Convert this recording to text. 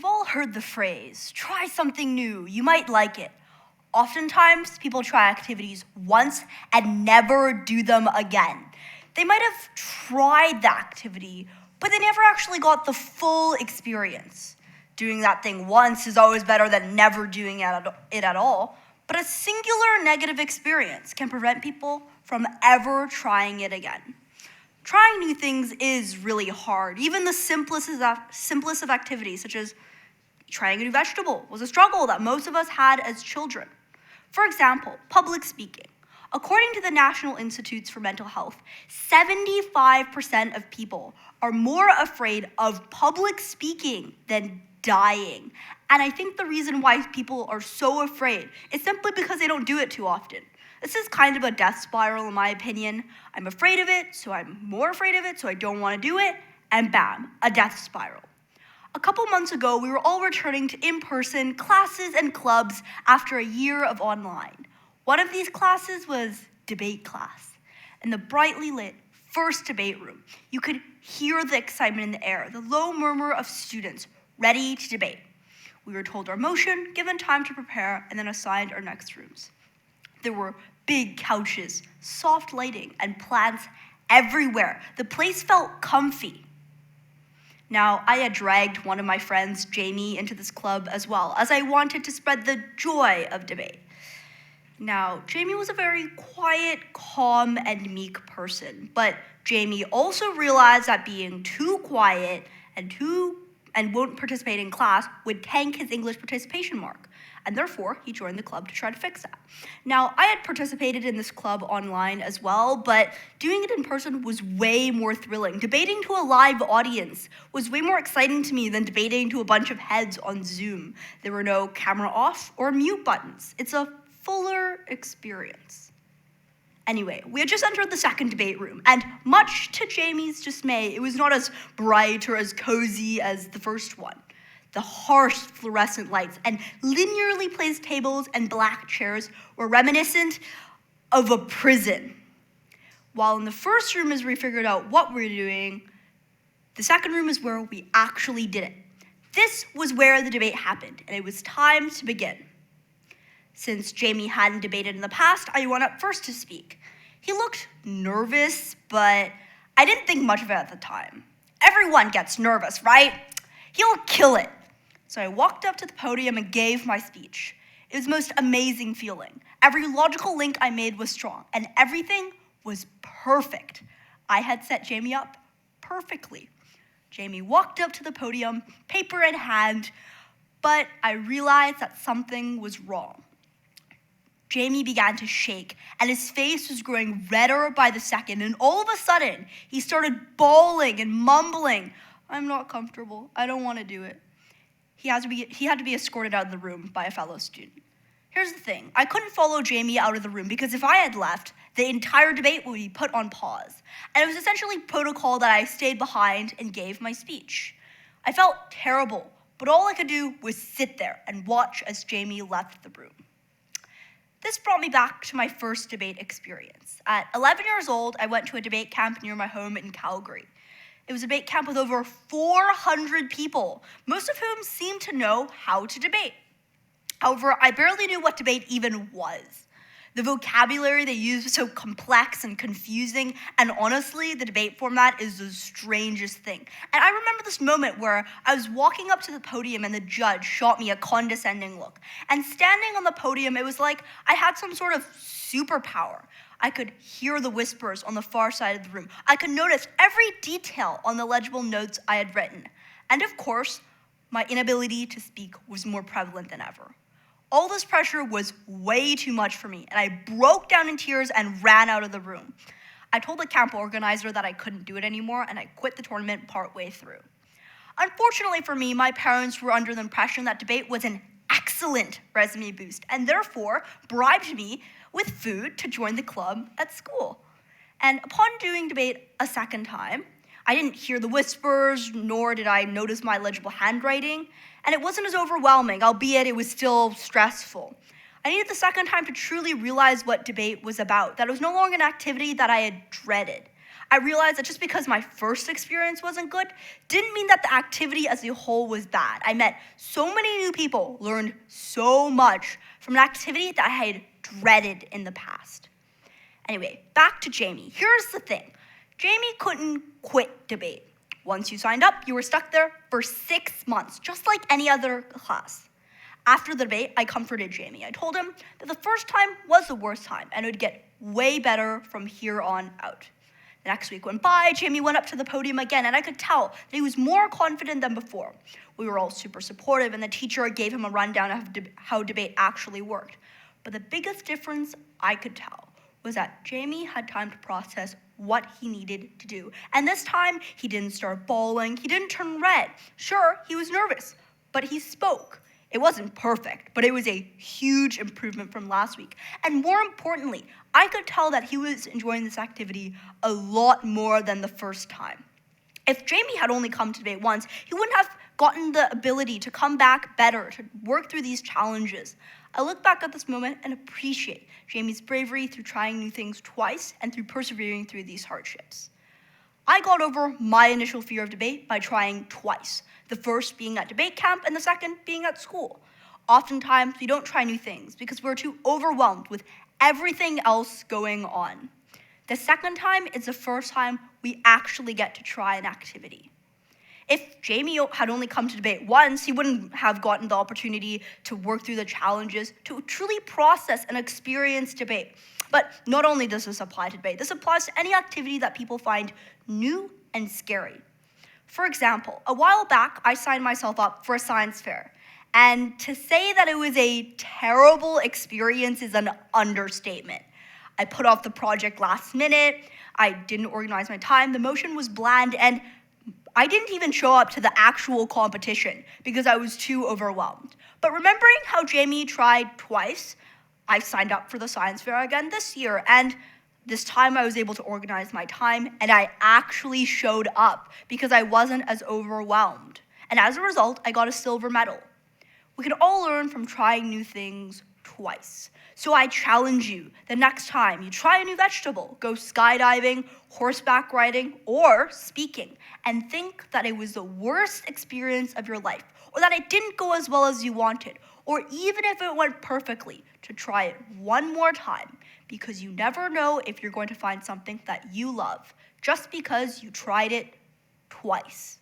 We've all heard the phrase, try something new, you might like it. Oftentimes, people try activities once and never do them again. They might have tried the activity, but they never actually got the full experience. Doing that thing once is always better than never doing it at all, but a singular negative experience can prevent people from ever trying it again. Trying new things is really hard. Even the simplest of activities, such as trying a new vegetable, was a struggle that most of us had as children. For example, public speaking. According to the National Institutes for Mental Health, 75% of people are more afraid of public speaking than dying. And I think the reason why people are so afraid is simply because they don't do it too often. This is kind of a death spiral in my opinion. I'm afraid of it, so I'm more afraid of it, so I don't want to do it, and bam, a death spiral. A couple months ago, we were all returning to in-person classes and clubs after a year of online. One of these classes was debate class. In the brightly lit first debate room, you could hear the excitement in the air, the low murmur of students ready to debate. We were told our motion, given time to prepare, and then assigned our next rooms. There were big couches, soft lighting, and plants everywhere. The place felt comfy. Now, I had dragged one of my friends, Jamie, into this club as well, as I wanted to spread the joy of debate. Now, Jamie was a very quiet, calm, and meek person, but Jamie also realized that being too quiet and won't participate in class would tank his English participation mark, and therefore he joined the club to try to fix that. Now, I had participated in this club online as well, but doing it in person was way more thrilling. Debating to a live audience was way more exciting to me than debating to a bunch of heads on Zoom. There were no camera off or mute buttons. It's a fuller experience. Anyway, we had just entered the second debate room, and much to Jamie's dismay, it was not as bright or as cozy as the first one. The harsh fluorescent lights and linearly placed tables and black chairs were reminiscent of a prison. While in the first room, as we figured out what we were doing, the second room is where we actually did it. This was where the debate happened, and it was time to begin. Since Jamie hadn't debated in the past, I went up first to speak. He looked nervous, but I didn't think much of it at the time. Everyone gets nervous, right? He'll kill it. So I walked up to the podium and gave my speech. It was the most amazing feeling. Every logical link I made was strong, and everything was perfect. I had set Jamie up perfectly. Jamie walked up to the podium, paper in hand, but I realized that something was wrong. Jamie began to shake, and his face was growing redder by the second, and all of a sudden, he started bawling and mumbling, "I'm not comfortable. I don't want to do it." He had to be escorted out of the room by a fellow student. Here's the thing. I couldn't follow Jamie out of the room because if I had left, the entire debate would be put on pause. And it was essentially protocol that I stayed behind and gave my speech. I felt terrible, but all I could do was sit there and watch as Jamie left the room. This brought me back to my first debate experience. At 11 years old, I went to a debate camp near my home in Calgary. It was a debate camp with over 400 people, most of whom seemed to know how to debate. However, I barely knew what debate even was. The vocabulary they used was so complex and confusing, and honestly, the debate format is the strangest thing. And I remember this moment where I was walking up to the podium and the judge shot me a condescending look. And standing on the podium, it was like I had some sort of superpower. I could hear the whispers on the far side of the room. I could notice every detail on the legible notes I had written. And of course, my inability to speak was more prevalent than ever. All this pressure was way too much for me, and I broke down in tears and ran out of the room. I told the camp organizer that I couldn't do it anymore, and I quit the tournament partway through. Unfortunately for me, my parents were under the impression that debate was an excellent resume boost, and therefore bribed me with food to join the club at school. And upon doing debate a second time, I didn't hear the whispers, nor did I notice my legible handwriting, and it wasn't as overwhelming, albeit it was still stressful. I needed the second time to truly realize what debate was about, that it was no longer an activity that I had dreaded. I realized that just because my first experience wasn't good didn't mean that the activity as a whole was bad. I met so many new people, learned so much from an activity that I had dreaded in the past. Anyway, back to Jamie. Here's the thing. Jamie couldn't quit debate. Once you signed up, you were stuck there for 6 months, just like any other class. After the debate, I comforted Jamie. I told him that the first time was the worst time, and it would get way better from here on out. The next week went by, Jamie went up to the podium again, and I could tell that he was more confident than before. We were all super supportive, and the teacher gave him a rundown of how debate actually worked. But the biggest difference I could tell was that Jamie had time to process what he needed to do. And this time, he didn't start bawling, he didn't turn red. Sure, he was nervous, but he spoke. It wasn't perfect, but it was a huge improvement from last week. And more importantly, I could tell that he was enjoying this activity a lot more than the first time. If Jamie had only come to debate once, he wouldn't have gotten the ability to come back better, to work through these challenges. I look back at this moment and appreciate Jamie's bravery through trying new things twice and through persevering through these hardships. I got over my initial fear of debate by trying twice, the first being at debate camp and the second being at school. Oftentimes, we don't try new things because we're too overwhelmed with everything else going on. The second time is the first time we actually get to try an activity. If Jamie had only come to debate once, he wouldn't have gotten the opportunity to work through the challenges, to truly process and experience debate. But not only does this apply to debate, this applies to any activity that people find new and scary. For example, a while back, I signed myself up for a science fair. And to say that it was a terrible experience is an understatement. I put off the project last minute, I didn't organize my time, the motion was bland, and I didn't even show up to the actual competition because I was too overwhelmed. But remembering how Jamie tried twice, I signed up for the science fair again this year, and this time I was able to organize my time, and I actually showed up because I wasn't as overwhelmed. And as a result, I got a silver medal. We can all learn from trying new things twice. So I challenge you, the next time you try a new vegetable, go skydiving, horseback riding, or speaking, and think that it was the worst experience of your life, or that it didn't go as well as you wanted, or even if it went perfectly, to try it one more time, because you never know if you're going to find something that you love, just because you tried it twice.